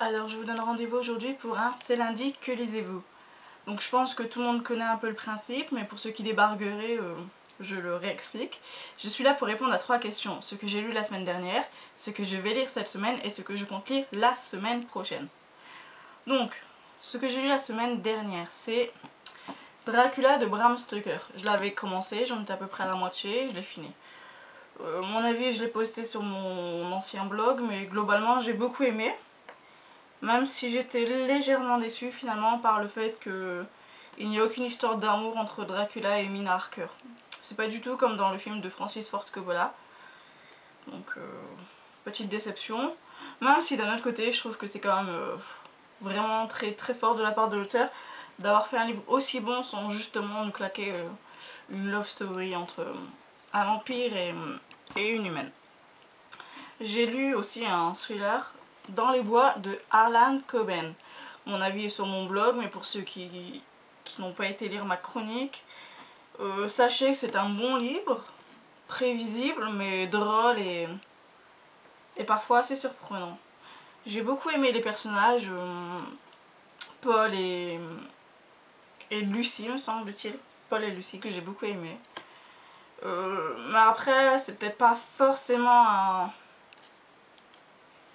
Alors je vous donne rendez-vous aujourd'hui pour un C'est lundi, que lisez-vous? Donc je pense que tout le monde connaît un peu le principe, mais pour ceux qui débarqueraient, je le réexplique. Je suis là pour répondre à 3 questions. Ce que j'ai lu la semaine dernière, ce que je vais lire cette semaine et ce que je compte lire la semaine prochaine. Donc, ce que j'ai lu la semaine dernière, c'est Dracula de Bram Stoker. Je l'avais commencé, j'en étais à peu près à la moitié, je l'ai fini. Mon avis, je l'ai posté sur mon ancien blog, mais globalement j'ai beaucoup aimé. Même si j'étais légèrement déçue finalement par le fait qu'il n'y a aucune histoire d'amour entre Dracula et Mina Harker. C'est pas du tout comme dans le film de Francis Ford Coppola. Donc petite déception. Même si d'un autre côté je trouve que c'est quand même vraiment très très fort de la part de l'auteur d'avoir fait un livre aussi bon sans justement nous claquer une love story entre un vampire et une humaine. J'ai lu aussi un thriller, Dans les bois de Harlan Coben. Mon avis est sur mon blog, mais pour ceux qui n'ont pas été lire ma chronique, sachez que c'est un bon livre, prévisible mais drôle et parfois assez surprenant. J'ai beaucoup aimé les personnages, Paul et Lucie me semble-t-il. Paul et Lucie que j'ai beaucoup aimé. Mais après c'est peut-être pas forcément un...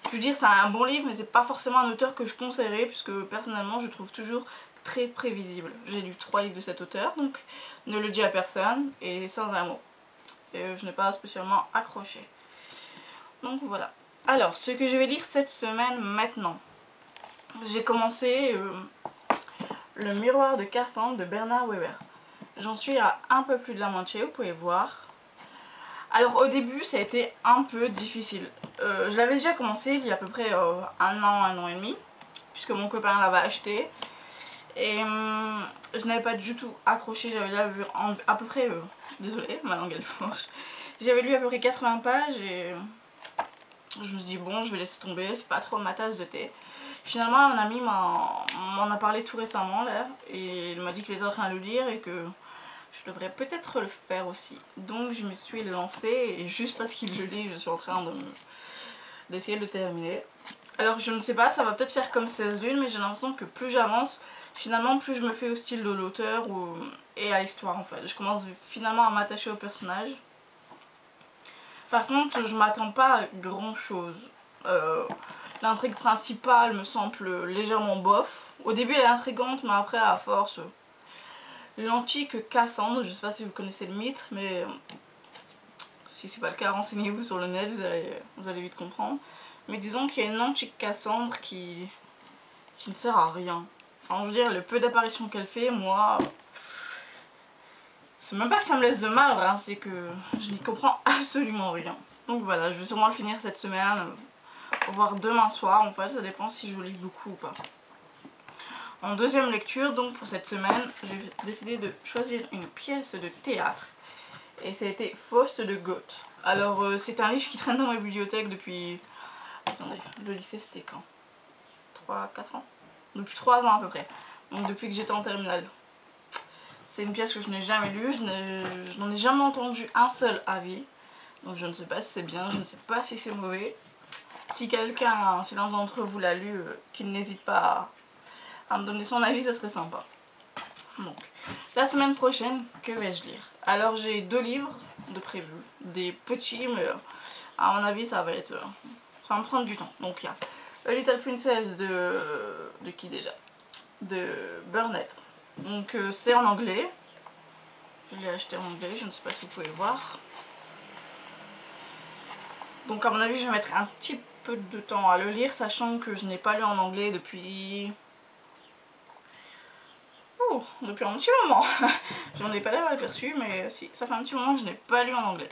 Je veux dire, c'est un bon livre, mais c'est pas forcément un auteur que je conseillerais, puisque personnellement je trouve toujours très prévisible. J'ai lu 3 livres de cet auteur, donc ne le dis à personne, et sans un mot. Et je n'ai pas spécialement accroché. Donc voilà. Alors, ce que je vais lire cette semaine maintenant. J'ai commencé Le miroir de Cassandre de Bernard Werber. J'en suis à un peu plus de la moitié, vous pouvez voir. Alors au début ça a été un peu difficile. Je l'avais déjà commencé il y a à peu près un an et demi, puisque mon copain l'avait acheté. Et je n'avais pas du tout accroché, j'avais déjà vu à peu près, désolée ma langue elle fourche, j'avais lu à peu près 80 pages et je me suis dit bon je vais laisser tomber, c'est pas trop ma tasse de thé. Finalement un ami m'en a parlé tout récemment là, et il m'a dit qu'il était en train de le lire et que je devrais peut-être le faire aussi. Donc je me suis lancée et juste parce qu'il le lit, je suis en train d'essayer de le terminer. Alors je ne sais pas, ça va peut-être faire comme 16 lunes, mais j'ai l'impression que plus j'avance, finalement plus je me fais au style de l'auteur et à l'histoire en fait. Je commence finalement à m'attacher au personnage. Par contre, je m'attends pas à grand chose. L'intrigue principale me semble légèrement bof. Au début elle est intrigante, mais après à force... L'antique Cassandre, je sais pas si vous connaissez le mythe, mais si c'est pas le cas, renseignez-vous sur le net, vous allez vite comprendre. Mais disons qu'il y a une antique Cassandre qui ne sert à rien. Enfin, je veux dire, le peu d'apparitions qu'elle fait, moi... C'est même pas que ça me laisse de mal, hein, c'est que je n'y comprends absolument rien. Donc voilà, je vais sûrement le finir cette semaine, voire demain soir, en fait, ça dépend si je lis beaucoup ou pas. En deuxième lecture, donc pour cette semaine, j'ai décidé de choisir une pièce de théâtre. Et ça a été Faust de Goethe. Alors c'est un livre qui traîne dans ma bibliothèque depuis... Attendez, le lycée c'était quand? 3-4 ans? Depuis 3 ans à peu près. Donc depuis que j'étais en terminale. C'est une pièce que je n'ai jamais lue, je n'en ai jamais entendu un seul avis. Donc je ne sais pas si c'est bien, je ne sais pas si c'est mauvais. Si quelqu'un, si l'un d'entre vous l'a lu, qu'il n'hésite pas à me donner son avis, ça serait sympa. Donc, la semaine prochaine, que vais-je lire? Alors j'ai 2 livres de prévus, des petits, mais à mon avis ça va me prendre du temps. Donc il y a A Little Princess de qui déjà? De Burnett. Donc c'est en anglais. Je l'ai acheté en anglais, je ne sais pas si vous pouvez voir. Donc à mon avis je vais mettre un petit peu de temps à le lire, sachant que je n'ai pas lu en anglais depuis un petit moment. J'en ai pas l'air aperçu, mais si, ça fait un petit moment que je n'ai pas lu en anglais.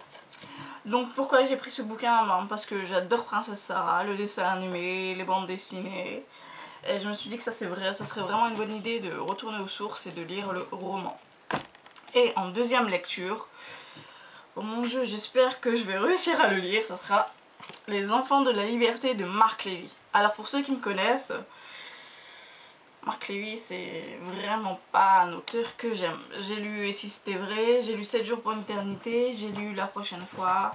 Donc pourquoi j'ai pris ce bouquin? Parce que j'adore Princesse Sarah, le dessin animé, les bandes dessinées. Et je me suis dit que ça serait vraiment une bonne idée de retourner aux sources et de lire le roman. Et en deuxième lecture, oh mon dieu, j'espère que je vais réussir à le lire, ça sera Les Enfants de la Liberté de Marc Lévy. Alors pour ceux qui me connaissent, Marc Lévy c'est vraiment pas un auteur que j'aime. J'ai lu Et si c'était vrai, j'ai lu 7 jours pour une éternité, j'ai lu La prochaine fois.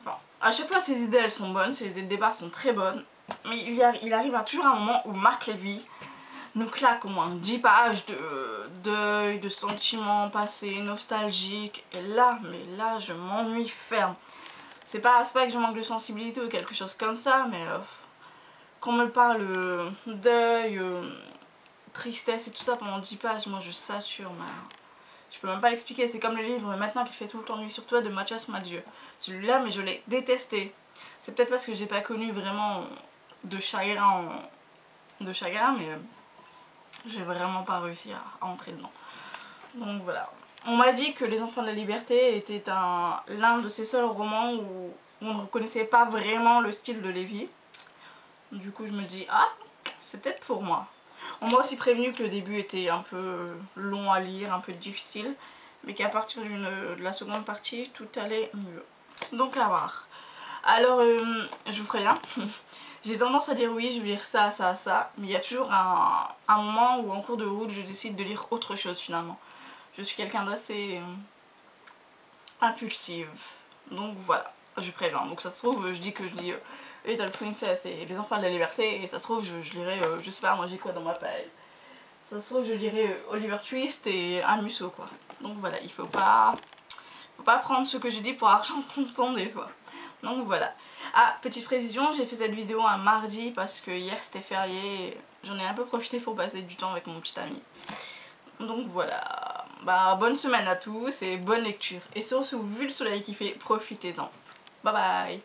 Enfin, à chaque fois ces idées elles sont bonnes, ces débats sont très bonnes. Mais il arrive toujours un moment où Marc Lévy nous claque au moins 10 pages de deuil, de sentiments passés, nostalgiques. Et là, mais là, je m'ennuie ferme. C'est pas que je manque de sensibilité ou quelque chose comme ça, mais qu'on me parle deuil, tristesse et tout ça pendant 10 pages, moi je sature, mais je peux même pas l'expliquer. C'est comme le livre Maintenant qu'il fait tout le temps nuit sur toi de Mathias Malzieu. Celui-là, mais je l'ai détesté. C'est peut-être parce que j'ai pas connu vraiment de chagrin, mais j'ai vraiment pas réussi à entrer dedans. Donc voilà. On m'a dit que Les Enfants de la Liberté était l'un de ces seuls romans où on ne reconnaissait pas vraiment le style de Lévy. Du coup je me dis, ah, c'est peut-être pour moi. On m'a aussi prévenu que le début était un peu long à lire, un peu difficile, mais qu'à partir de la seconde partie, tout allait mieux. Donc à voir. Alors, je vous préviens, j'ai tendance à dire oui, je vais lire ça, ça, ça, mais il y a toujours un moment où en cours de route, je décide de lire autre chose finalement. Je suis quelqu'un d'assez impulsive, donc voilà, je préviens. Donc ça se trouve, je dis que je lis Little Princess et Les Enfants de la Liberté, et ça se trouve, je lirai, je sais pas, moi j'ai quoi dans ma paille. Ça se trouve, je lirai Oliver Twist et un Musso, quoi. Donc voilà, il faut pas prendre ce que je dis pour argent comptant des fois. Donc voilà. Ah, petite précision, j'ai fait cette vidéo un mardi parce que hier c'était férié. J'en ai un peu profité pour passer du temps avec mon petit ami. Donc voilà. Bah, bonne semaine à tous et bonne lecture. Et surtout, vu le soleil qui fait, profitez-en. Bye bye.